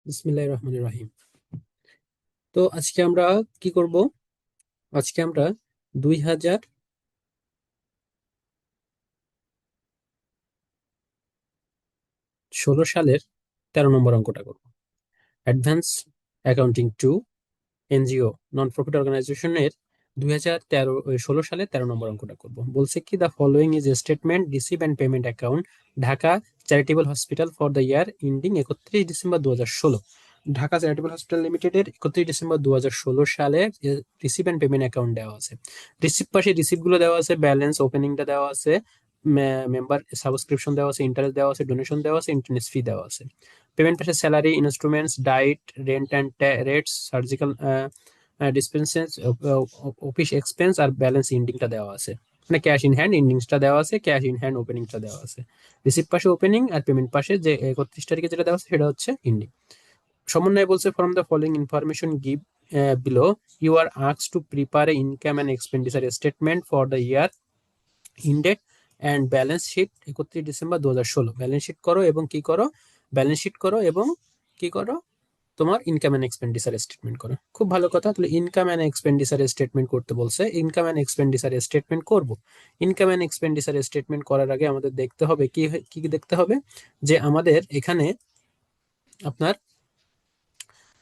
বিসমিল্লাহির রহমানির রহিম। তো আজকে আমরা কি করব? আজকে আমরা 2016 সালের 13 নম্বর অঙ্কটা করব। Advance accounting to NGO non profit অর্গানাইজেশনের 2016 সালে 13 নম্বর অঙ্কটা করব। বলছে কি, the following is statement receive and payment account Dhaka charitable hospital for the year ending 31 December 2016। Dhaka charitable hospital লিমিটেডের 31 ডিসেম্বর 2016 সালে রিসিভ অ্যান্ড পেমেন্ট অ্যাকাউন্ট দেওয়া আছে। রিসিভ পাশে রিসিভ গুলো দেওয়া আছে, ব্যালেন্স ওপেনিংটা দেওয়া আছে, মেম্বার সাবস্ক্রিপশন দেওয়া আছে, ইন্টারেস্ট দেওয়া আছে, ডোনেশন দেওয়া আছে, ইন্টারেস্ট ফি দেওয়া আছে। পেমেন্ট পাশে salary, instruments, diet, rent and rates, surgical dispenses, office expense আর ব্যালেন্স ইন্ডিংটা দেওয়া আছে। মানে ক্যাশ ইন হ্যান্ড ইন্ডিংসটা দেওয়া আছে, ক্যাশ ইন হ্যান্ড ওপেনিংটা দেওয়া আছে। রিসিভ পাশে ওপেনিং আর পেমেন্ট পাশে যে 31 তারিখে যেটা দেওয়া আছে সেটা হচ্ছে ইন্ডিং। সমন্বয় বলছে, from the following information give below you are asked to prepare a income and expenditure statement for the year ended and balance sheet 31 December 2016। Balance sheet করো এবং কি করো? ব্যালেন্স শিট করো এবং কি করো? তোমার ইনকাম অ্যান্ড এক্সপেন্ডিচার স্টেটমেন্ট করো। খুব ভালো কথা। তাহলে ইনকাম অ্যান্ড এক্সপেন্ডিচার স্টেটমেন্ট করতে বলছে, ইনকাম অ্যান্ড এক্সপেন্ডিচার স্টেটমেন্ট করব। ইনকাম অ্যান্ড এক্সপেন্ডিচার স্টেটমেন্ট করার আগে আমাদের দেখতে হবে কি কি দেখতে হবে, যে আমাদের এখানে আপনার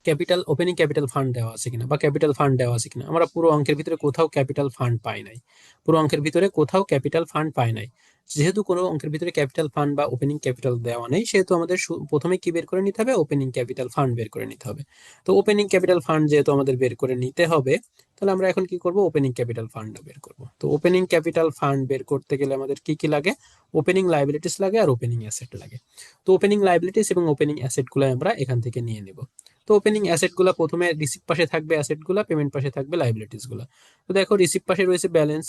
ক্যাপিটাল ওপেনিং ক্যাপিটাল ফান্ড দেওয়া আছে কিনা বা ক্যাপিটাল ফান্ড দেওয়া আছে কিনা। আমরা পুরো অঙ্কের ভিতরে কোথাও ক্যাপিটাল ফান্ড পাই নাই। পুরো অঙ্কের ভিতরে কোথাও ক্যাপিটাল ফান্ড পাই নাই। যেহেতু কোনো অঙ্কের ভিতরে ক্যাপিটাল ফান্ড বা ওপেনিং ক্যাপিটাল দেওয়া নেই, সেহেতু আমাদের প্রথমে কি বের করে নিতে হবে? ওপেনিং ক্যাপিটাল ফান্ড বের করে নিতে হবে। তো ওপেনিং ক্যাপিটাল ফান্ড যেহেতু আমাদের বের করে নিতে হবে, তাহলে আমরা এখন কি করব? ওপেনিং ক্যাপিটাল ফান্ড বের করব। তো ওপেনিং ক্যাপিটাল ফান্ড বের করতে গেলে আমাদের কি কি লাগে? ওপেনিং লাইবিলিটিস লাগে আর ওপেনিং অ্যাসেট লাগে। তো ওপেনিং লাইবিলিটিস এবং ওপেনিং অ্যাসেট গুলো আমরা এখান থেকে নিয়ে নেব। তো ওপেনিং অ্যাসেট গুলা প্রথমে রিসিভ পাশে থাকবে, অ্যাসেট গুলা পেমেন্ট পাশে থাকবে লাইবিলিটিস গুলা। তো দেখো, রিসিভ পাশে রয়েছে ব্যালেন্স,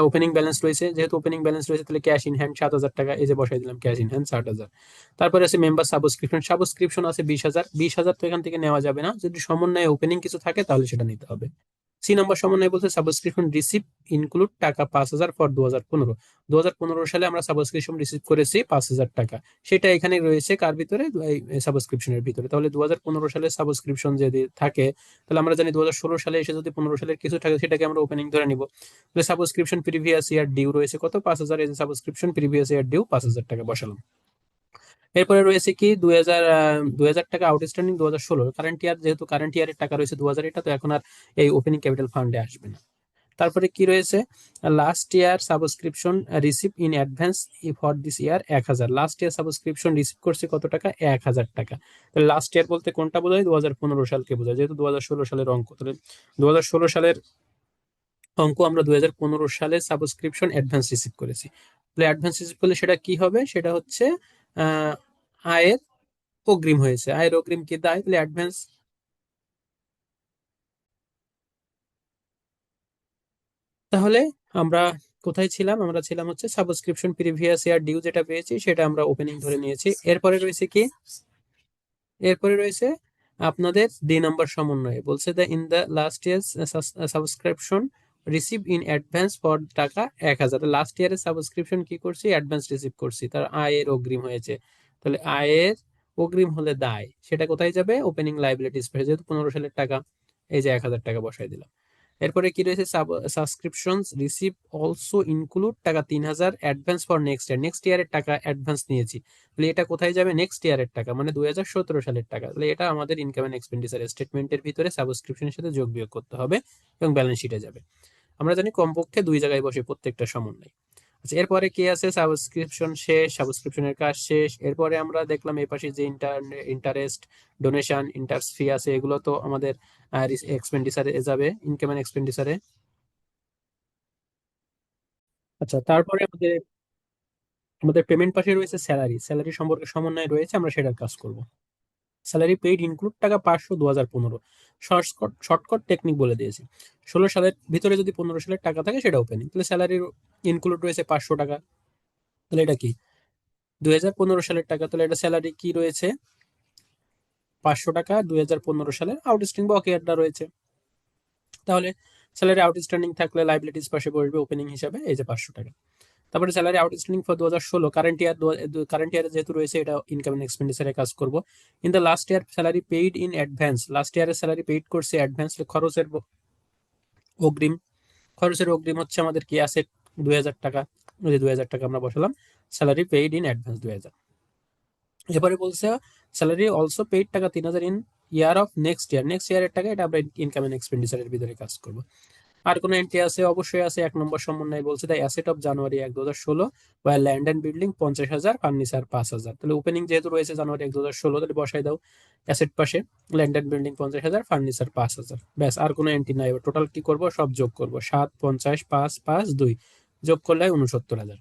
ওপেনিং ব্যালেন্স রয়েছে। যেহেতু ওপেনিং ব্যালেন্স রয়েছে, তাহলে ক্যাশ ইন হ্যান্ড 7,000 টাকা, এই যে বসাই দিলাম ক্যাশ ইন হ্যান্ড 60,000। তারপরে আছে মেম্বার সাবস্ক্রিপশন, সাবস্ক্রিপশন আছে 20,000। 20,000 তো এখান থেকে নেওয়া যাবে না, যদি সমন্বয়ে ওপেনিং কিছু থাকে তাহলে সেটা নিতে হবে। সি নম্বর সমন্বয় বলছে, সাবস্ক্রিপশন রিসিভ ইনক্লুড টাকা 5,000 ফর 2015। 2015 সালে আমরা সাবস্ক্রিপশন রিসিভ করেছি 5,000 টাকা, সেটা এখানে রয়েছে কার ভিতরে? সাবস্ক্রিপশনের ভিতরে। তাহলে 2015 সালে সাবস্ক্রিপশন যদি থাকে, তাহলে আমরা জানি 2016 সালে এসে যদি 15 সালের কিছু থাকে সেটাকে আমরা ওপেনিং ধরে নিব। তাহলে সাবস্ক্রিপশন প্রিভিয়াস ইয়ার ডিউ রয়েছে কত? 5,000। এই যে সাবস্ক্রিপশন প্রিভিয়াস ইয়ার ডিউ 5,000 টাকা বসালাম। এরপরে রয়েছে কি, 2,000 টাকা আউটস্ট্যান্ডিং 2016 কারেন্ট ইয়ার, যেহেতু কারেন্ট ইয়ারের টাকা রয়েছে 2,000, এটা তো এখন আর এই ওপেনিং ক্যাপিটাল ফান্ডে আসবে না। তারপরে কি রয়েছে? Last year subscription receive in advance for this year 1,000। Last year subscription receive করছে কত টাকা? 1,000 টাকা। তাহলে লাস্ট ইয়ার বলতে কোনটা বোঝায়? 2015 সালকে বোঝায়, যেহেতু 2016 সালের অঙ্ক। তাহলে 2016 সালের অঙ্ক আমরা 2015 সালে সাবস্ক্রিপশন অ্যাডভান্স রিসিভ করেছি। তাহলে অ্যাডভান্স রিসিভ করলে সেটা কি হবে? সেটা হচ্ছে আহ, আয়ের অগ্রিম হয়েছে। আয়ের অগ্রিম কি দায়? তাহলে অ্যাডভান্স। তাহলে আমরা কোথায় ছিলাম? আমরা ছিলাম হচ্ছে সাবস্ক্রিপশন প্রিভিয়াস ইয়ার ডিউ, যেটা পেয়েছি সেটা আমরা ওপেনিং ধরে নিয়েছি। এরপরে রয়েছে কি? এরপরে রয়েছে আপনাদের 2 নম্বর সমন্বয়ে বলছে, the in the last year subscription receive in advance for টাকা 1,000। লাস্ট ইয়ারের সাবস্ক্রিপশন কি করছি? অ্যাডভান্স রিসিভ করছি, তার আয়ের অগ্রিম হয়েছে। তাহলে আয়ের অগ্রিম হলে দায়, সেটা কোথায় যাবে? Opening liabilities. যেহেতু 15 সালের টাকা, এই যে 1,000 টাকা বসাই দিলাম। এরপরে কি রয়েছে? সাবস্ক্রিপশন রিসিভ অলসো ইনক্লুড টাকা 3,000 advance for next year. Next ইয়ারের টাকা অ্যাডভান্স নিয়েছি, তাহলে এটা কোথায় যাবে? নেক্সট ইয়ারের টাকা, মানে 2017 সালের টাকা। তাহলে এটা আমাদের ইনকাম এন্ড এক্সপেন্ডিচার স্টেটমেন্টের ভিতরে সাবস্ক্রিপশনের সাথে যোগ বিয়োগ করতে হবে এবং ব্যালেন্স শিটে যাবে। আমরা জানি কমপক্ষে 2 জায়গায় বসে প্রত্যেকটা সমন্বয়। আচ্ছা, এরপরে কি আছে? সাবস্ক্রিপশন শেষ, সাবস্ক্রিপশনের কাজ শেষ। এরপরে আমরা দেখলাম এই পাশে যে ইন্টারেস্ট, ডোনেশন, ইন্টারেস্ট ফি আছে, এগুলো তো আমাদের এক্সপেন্ডিচারে যাবে, ইনকাম এন্ড এক্সপেন্ডিচারে। আচ্ছা, তারপরে আমাদের আমাদের পেমেন্ট পাশে রয়েছে স্যালারি। স্যালারি সম্পর্কে সমন্বয় রয়েছে, আমরা সেটার কাজ করব। স্যালারি পেইড ইনক্লুড টাকা 500 2015। শর্টকাট শর্টকাট টেকনিক বলে দিয়েছি। 16 সালের ভিতরে যদি 15 সালের টাকা থাকে সেটা ওপেনিং। তাহলে স্যালারির ইনক্লুড রয়েছে 500 টাকা। তাহলে এটা কি? 2015 সালের টাকা। তাহলে এটা স্যালারি কি রয়েছে? 500 টাকা 2015 সালের আউটস্ট্যান্ডিং বকেয়াটা রয়েছে। তাহলে স্যালারি আউটস্ট্যান্ডিং থাকলে লাইবিলিটিস পাশে বসবে ওপেনিং হিসাবে, এই যে 500 টাকা। তারপরে salary outstanding for 2016 current year যেহেতু রয়েছে এটা ইনকাম এন্ড এক্সপেন্ডিচারে কাজ করব। In the last year salary paid in advance, last ইয়ারের স্যালারি পেইড করছে অ্যাডভান্স, অগ্রিম খরচের অগ্রিম হচ্ছে আমাদের কি অ্যাসেট 2000 টাকা, ওই যে 2000 টাকা আমরা বসালাম, স্যালারি পেইড ইন অ্যাডভান্স 2000। এবারে বলছে স্যালারি অলসো পেইড টাকা 3000 ইন ইয়ার অফ নেক্সট ইয়ারের টাকা, এটা আমরা ইনকাম এন্ড এক্সপেন্ডিচারের ভিতরে কাজ করব। আর কোনো এন্ট্রি আছে? অবশ্যই আছে। 1 নম্বর সমন্বয় বলছে the asset of January 1 2016 were land and building 50,000, furniture 5,000। তাহলে ওপেনিং যেহেতু রয়েছে জানুয়ারি 1 2016, তাহলে বসাই দাও অ্যাসেট পাশে ল্যান্ড অ্যান্ড বিল্ডিং 50,000, ফার্নিচার 5,000। ব্যাস, আর কোনো এন্ট্রি নাই। এবার টোটাল কি করব? সব যোগ করব। 7, 50, 5, 5, 2 যোগ করলে 69,000।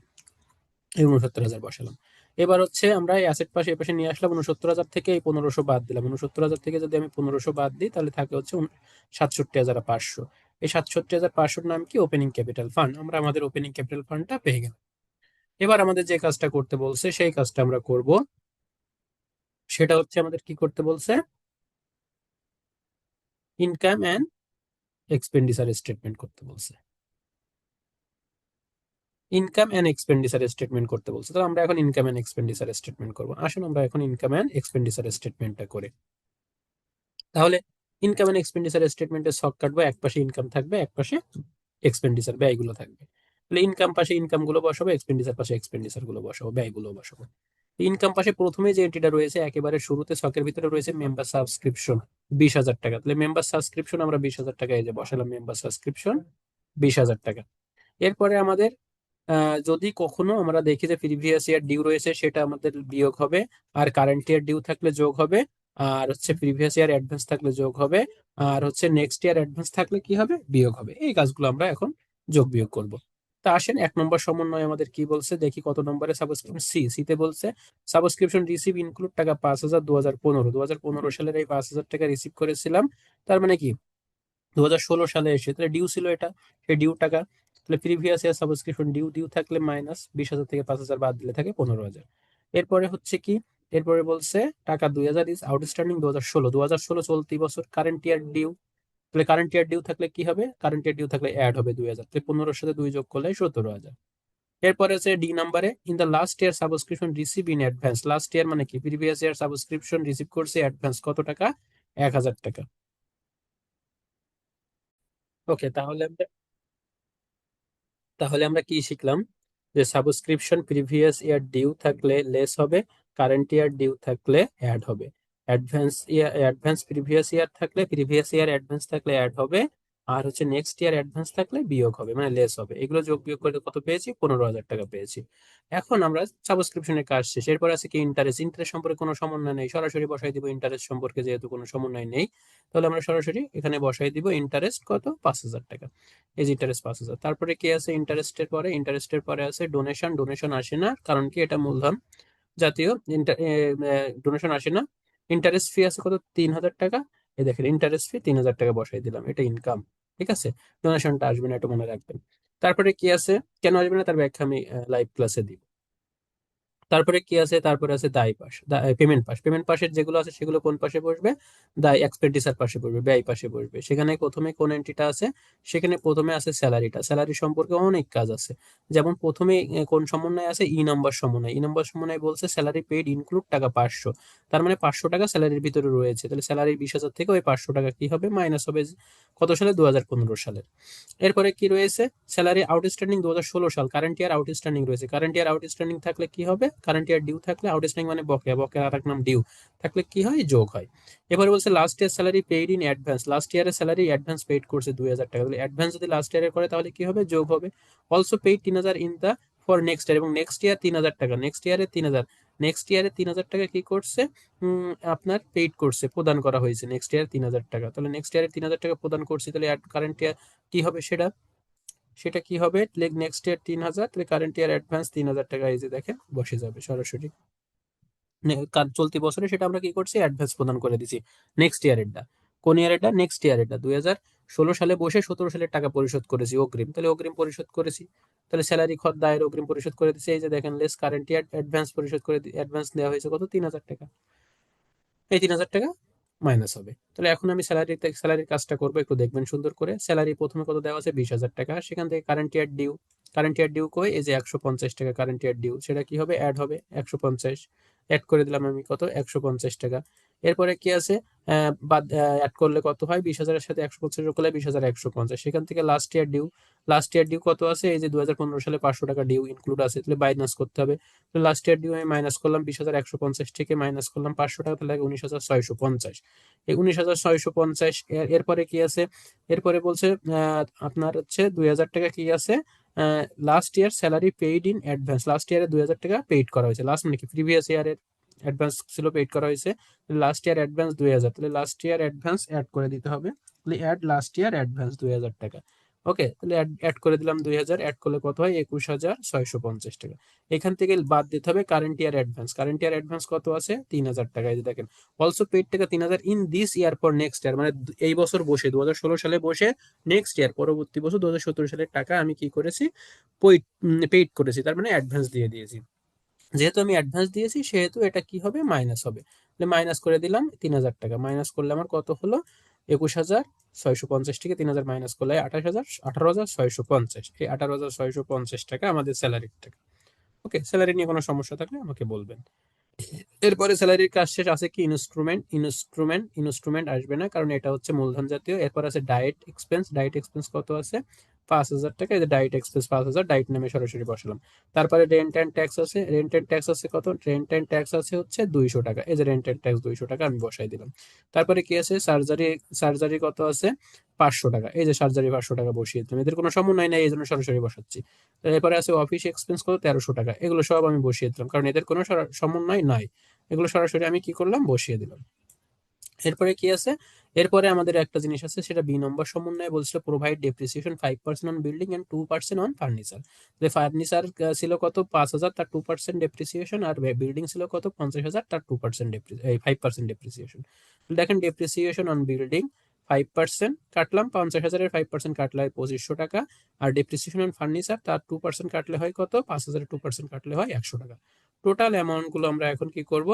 এই 69,000 বসালাম। এবার হচ্ছে আমরা এই অ্যাসেট পাশে এপাশে নিয়ে আসলাম। 69,000 থেকে এই 1500 বাদ দিলাম। 69,000 থেকে যদি আমি 1500 বাদ দিই তাহলে থাকে হচ্ছে 67,500। এই 67,500 নাম কি? Opening capital fund. আমরা আমাদের ওপেনিং ক্যাপিটাল ফান্ডটা পেয়ে গেলাম। এবার আমাদের যে কাজটা করতে বলছে সেই কাজটা আমরা করব। সেটা হচ্ছে আমাদের কি করতে বলছে? ইনকাম অ্যান্ড এক্সপেন্ডিচার স্টেটমেন্ট করতে বলছে। ইনকাম অ্যান্ড এক্সপেন্ডিচার স্টেটমেন্ট করতে বলছে। তো আমরা এখন ইনকাম অ্যান্ড এক্সপেন্ডিচার স্টেটমেন্ট করবো। আসুন আমরা এখন ইনকাম অ্যান্ড এক্সপেন্ডিচার স্টেটমেন্টটা করি। তাহলে ইনকাম এন্ড এক্সপেন্ডিচার স্টেটমেন্টের ছক কাটবো। এক পাশে ইনকাম থাকবে, এক পাশে এক্সপেন্ডিচার ব্যয়গুলো থাকবে। তাহলে ইনকাম পাশে ইনকাম গুলো বসাবো, এক্সপেন্ডিচার পাশে এক্সপেন্ডিচার গুলো বসাবো, ব্যয়গুলো বসাবো। ইনকাম পাশে প্রথমে যে এন্ট্রিটা রয়েছে একেবারে শুরুতে ছকের ভিতরে রয়েছে মেম্বার সাবস্ক্রিপশন 20,000 টাকা। তাহলে মেম্বার সাবস্ক্রিপশন আমরা 20,000 টাকা এই যে বসালাম, মেম্বার সাবস্ক্রিপশন 20,000 টাকা। এরপরে আমাদের যদি কখনো আমরা দেখি যে প্রিভিয়াস ইয়ার ডিউ রয়েছে সেটা আমাদের বিয়োগ হবে, আর কারেন্ট ইয়ার ডিউ থাকলে যোগ হবে, আর হচ্ছে প্রিভিয়াস ইয়ার অ্যাডভান্স থাকলে যোগ হবে, আর হচ্ছে নেক্সট ইয়ার অ্যাডভান্স থাকলে কি হবে? বিয়োগ হবে। এই কাজগুলো আমরা এখন যোগ বিয়োগ করব। তা আসেন 1 নম্বর সমন্বয় আমাদের কি বলছে দেখি কত নম্বরে। সাবস্ক্রিপশন সিতে বলছে সাবস্ক্রিপশন রিসিভ ইনক্লুড টাকা 5,000 2015 সালের এই 5,000 টাকা রিসিভ করেছিলাম। তার মানে কি 2016 সালে এসে তাহলে ডিউ ছিল এটা, সেই ডিউ টাকা। তাহলে previous year subscription due due থাকলে মাইনাস 20,000 থেকে 5,000 বাদ দিলে থাকে 15,000। এরপরে হচ্ছে কি? এরপরে বলছে টাকা 2,000 ইজ আউটস্ট্যান্ডিং 2016 চলতি বছর কারেন্ট ইয়ার ডিউ। তাহলে কারেন্ট ইয়ার ডিউ থাকলে কি হবে? কারেন্ট ইয়ার ডিউ থাকলে অ্যাড হবে 2,000, তাহলে 15 সাথে 2 যোগ করলে 17,000। এরপরে আছে ডি নাম্বারে in the last year subscription receive in advance. Last year মানে কি? প্রিভিয়াস ইয়ার সাবস্ক্রিপশন রিসিভ করছে অ্যাডভান্স কত টাকা? 1,000 টাকা। ওকে, তাহলে আমরা কি শিখলাম? যে সাবস্ক্রিপশন প্রিভিয়াস ইয়ার ডিউ থাকলে লেস হবে, কারেন্ট ইয়ার ডিউ থাকলে অ্যাড হবে, অ্যাডভান্স প্রিভিয়াস ইয়ার থাকলে প্রিভিয়াস ইয়ার অ্যাডভান্স থাকলে অ্যাড হবে, আর হচ্ছে নেক্সট ইয়ার অ্যাডভান্স থাকলে বিয়োগ হবে, মানে লেস হবে। এগুলো যোগ বিয়োগ করে কত পেয়েছি? 15,000 টাকা পেয়েছি। এখন আমরা সাবস্ক্রিপশনের কাজ শেষ। এরপর আছে কি ইন্টারেস্ট। ইন্টারেস্ট সম্পর্কে কোনো সমন্বয় নেই, সরাসরি বসাই দিব। ইন্টারেস্ট সম্পর্কে যেহেতু কোনো সমন্বয় নেই, তাহলে আমরা সরাসরি এখানে বসাই দিব ইন্টারেস্ট কত? 5,000 টাকা। এই যে ইন্টারেস্ট 5,000। তারপরে কি আছে ইন্টারেস্টের পরে আছে ডোনেশন। ডোনেশন আসে না, কারণ কি? এটা মূলধন জাতীয়। ডোনেশন আসে না। ইন্টারেস্ট ফি আছে কত? 3,000 টাকা। এই দেখেন ইন্টারেস্ট ফি 3,000 টাকা বসাই দিলাম, এটা ইনকাম। ঠিক আছে, ডোনেশনটা আসবে না, এটা মনে রাখবেন। তারপরে কি আছে? কেন আসবে না তার ব্যাখ্যা আমি লাইভ ক্লাসে দিব। তারপরে কি আছে? তারপরে আছে দায় পাশ, পেমেন্ট পাশ। পেমেন্ট পাশের যেগুলো আছে সেগুলো কোন পাশে বসবে? দায় এক্সপেন্ডিচার পাশে বসবে, ব্যয় পাশে বসবে। সেখানে প্রথমে কোন এন্ট্রিটা আছে? সেখানে প্রথমে আছে স্যালারিটা। স্যালারি সম্পর্কে অনেক কাজ আছে। যেমন প্রথমে কোন সমন্বয় আছে? ই নাম্বার সমন্বয়। ই নাম্বার সমন্বয় বলছে স্যালারি পেইড ইনক্লুড টাকা 500। তার মানে 500 টাকা স্যালারির ভিতরে রয়েছে। তাহলে স্যালারি 20,000 থেকে ওই 500 টাকা কি হবে? মাইনাস হবে। কত সালে? 2015 সালে। এরপরে কি রয়েছে? স্যালারি আউটস্ট্যান্ডিং 2016 সাল, কারেন্ট ইয়ার আউটস্ট্যান্ডিং রয়েছে। কারেন্ট ইয়ার আউটস্ট্যান্ডিং থাকলে কি হবে? কারেন্ট ইয়ার ডিউ থাকলে, আউটস্ট্যান্ডিং মানে বকেয়া, বকেয়া আর এক নাম ডিউ থাকলে কি হয়? যোগ হয়। এবারে বলছে last year salary paid in advance. Last ইয়ারের স্যালারি অ্যাডভান্স পেইড করছে 2,000 টাকা। তাহলে অ্যাডভান্স যদি লাস্ট ইয়ারের করে তাহলে কি হবে? যোগ হবে। Also paid 3,000 in the for next year, এবং নেক্সট ইয়ার 3,000 টাকা। নেক্সট ইয়ারে 3,000 টাকা কি করছে? আপনার পেইড করছে, প্রদান করা হয়েছে নেক্সট ইয়ার 3,000 টাকা। তাহলে নেক্সট ইয়ারে 3,000 টাকা প্রদান করছে, তাহলে কারেন্ট ইয়ার কি হবে? সেটা সেটা কি হবে? নেক্সট ইয়ার 3,000, তাহলে কারেন্ট ইয়ার অ্যাডভান্স 3,000 টাকা। এই যে দেখেন বসে যাবে সরাসরি। চলতি বছরে সেটা আমরা কি করছি? অ্যাডভান্স প্রদান করে দিছি নেক্সট ইয়ারেরটা। কোন ইয়ারেরটা? নেক্সট ইয়ারেরটা। 2016 সালে বসে 17 সালের টাকা পরিশোধ করেছি অগ্রিম, তাহলে অগ্রিম পরিশোধ করেছি। তাহলে স্যালারি দায়ের অগ্রিম পরিশোধ করে দিচ্ছে। এই যে দেখেন লেস কারেন্ট ইয়ার অ্যাডভান্স পরিশোধ করে, অ্যাডভান্স দেওয়া হয়েছে কত? 3,000 টাকা। এই 3,000 টাকা মাইনাস হবে। তাহলে এখন আমি স্যালারির কাজটা করবো, একটু দেখবেন সুন্দর করে। স্যালারি প্রথমে কত দেওয়া আছে, 20,000 টাকা। সেখান থেকে কারেন্ট ইয়ার ডিউ কই, এই যে 150 টাকা কারেন্ট ইয়ার ডিউ, সেটা কি হবে, অ্যাড হবে 150। অ্যাড করে দিলাম আমি কত, 150 টাকা। এরপরে কি আছে, বাদ অ্যাড করলে কত হয়, 20,000-এর সাথে 150 যোগ করলে 20,150। সেখান থেকে লাস্ট ইয়ার ডিউ কত আছে, এই যে 2015 সালে 500 টাকা ডিউ ইনক্লুড আছে, তাহলে মাইনাস করতে হবে। তো লাস্ট ইয়ার ডিউ আমি মাইনাস করলাম, 20,150 থেকে মাইনাস করলাম 500 টাকা, তাহলে 19,650। এই 19,650 এরপরে কি আছে, এরপরে বলছে আপনার হচ্ছে 2,000 টাকা কি আছে, last year salary paid in advance. Last ইয়ারে 2,000 টাকা পেইড করা হয়েছে, লাস্ট মানে কি প্রিভিয়াস ইয়ারের অ্যাডভান্স ছিল, পেইড করা হয়েছে। লাস্ট ইয়ার অ্যাডভান্স 2,000, তাহলে লাস্ট ইয়ার অ্যাডভান্স অ্যাড করে দিতে হবে। তাহলে অ্যাড লাস্ট ইয়ার অ্যাডভান্স 2,000 টাকা। ওকে, তাহলে অ্যাড করে দিলাম 2,000, অ্যাড করলে কত হয়, 21,650 টাকা। এখান থেকে বাদ দিতে হবে current year advance. Current year advance কত আছে, 3,000 টাকা। এই যে দেখেন, অলসো পেইড টাকা 3,000 in this year for next ইয়ার, মানে এই বছর বসে 2016 সালে বসে নেক্সট ইয়ার পরবর্তী বছর 2017 সালের টাকা আমি কি করেছি, পেইড করেছি, তার মানে অ্যাডভান্স দিয়ে দিয়েছি। যেহেতু আমি অ্যাডভান্স দিয়েছি সেহেতু এটা কি হবে, মাইনাস হবে। তাহলে মাইনাস করে দিলাম 3,000 টাকা। মাইনাস করলে আমার কত হলো, 21,650 থেকে 3,000 মাইনাস করলে 18,650। এই 18,650 টাকা আমাদের স্যালারির টাকা। ওকে, স্যালারি নিয়ে কোনো সমস্যা থাকলে আমাকে বলবেন। এরপরে স্যালারির কাজ শেষ। আছে কি, ইনস্ট্রুমেন্ট আসবে না, কারণ এটা হচ্ছে মূলধন জাতীয়। এরপর আছে ডায়েট এক্সপেন্স কত আছে, 5,000 টাকা। এই যে ডায়েট এক্সপেন্স 5,000, ডায়েট নামে সরাসরি বসালাম। তারপরে রেন্ট অ্যান্ড ট্যাক্স আছে কত, রেন্ট অ্যান্ড ট্যাক্স আছে হচ্ছে 200 টাকা। এই যে রেন্ট অ্যান্ড ট্যাক্স 200 টাকা আমি বসাই দিলাম। তারপরে কি আছে, সার্জারি কত আছে, 500 টাকা। এই যে সার্জারি 500 টাকা বসিয়ে দিলাম, এদের কোনো সমন্বয় নাই, এই জন্য সরাসরি বসাচ্ছি। এরপরে আছে অফিস এক্সপেন্স কত, 1300 টাকা। এগুলো সব আমি বসিয়ে দিলাম, কারণ এদের কোনো সমন্বয় নাই। এগুলো সরাসরি আমি কি করলাম, বসিয়ে দিলাম। এরপরে কি আছে, এরপরে আমাদের একটা জিনিস আছে, সেটা বি নম্বর সমন্বয়ে বলছিল provide depreciation 5% on building and 2% on furniture. Furniture ছিল কত, 5,000, তার 2% ডেপ্রিসিয়েশন। আর বিল্ডিং ছিল কত, 50,000, তার 2% 5% ডেপ্রিসিয়েশন। দেখেন, ডেপ্রিসিয়েশন অন বিল্ডিং 5% কাটলাম, 50,000-এর 5% কাটলে হয় 2,500 টাকা। আর ডেপ্রিসিয়েশন অন ফার্নিচার, তার 2% কাটলে হয় কত, 5,000-এর 2% কাটলে হয় 100 টাকা। টোটাল অ্যামাউন্ট গুলো আমরা এখন কি করব,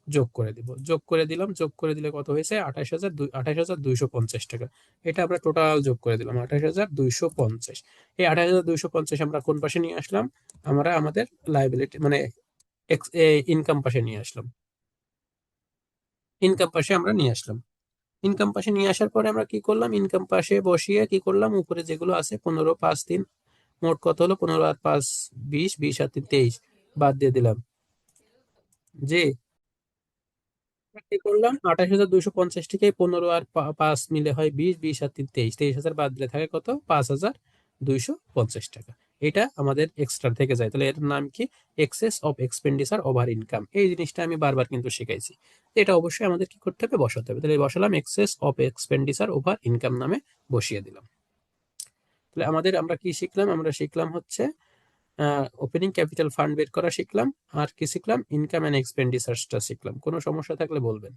যোগ করে দিব। যোগ করে দিলাম, যোগ করে দিলে কত হয়েছে, 28,250 টাকা। এটা আমরা টোটাল যোগ করে দিলাম, 28,250। এই 28,250 আমরা কোন পাশে নিয়ে আসলাম, আমরা আমাদের লাইবিলিটি মানে ইনকাম পাশে নিয়ে আসলাম। ইনকাম পাশে আমরা নিয়ে আসলাম। ইনকাম পাশে নিয়ে আসার পরে আমরা কি করলাম, ইনকাম পাশে বসিয়ে কি করলাম, উপরে যেগুলো আছে 15, 5, 3, মোট কত হলো, 15 আর 5 20, 20 আর 3 23, বাদ দিয়ে দিলাম। জি, কি করলাম, 28,250 থেকে 15 আর 5 মিলে হয় 20, 20 আর 3 23, 23,000 বাদ দিলে থাকে কত, 5,250 টাকা। এটা আমাদের এক্সট্রা থেকে যায়, তাহলে এর নাম কি, access of expenditure over income. এই জিনিসটা আমি বারবার কিন্তু শিখাইছি। এটা অবশ্যই আমাদের কি করতে হবে, বসাতে হবে। তাহলে বসালাম access of expenditure over income নামে বসিয়ে দিলাম। তাহলে আমরা কি শিখলাম, আমরা শিখলাম হচ্ছে ওপেনিং ক্যাপিটাল ফান্ড বের করা শিখলাম। আর কি শিখলাম, ইনকাম এন্ড এক্সপেন্ডিচারটা শিখলাম। কোনো সমস্যা থাকলে বলবেন।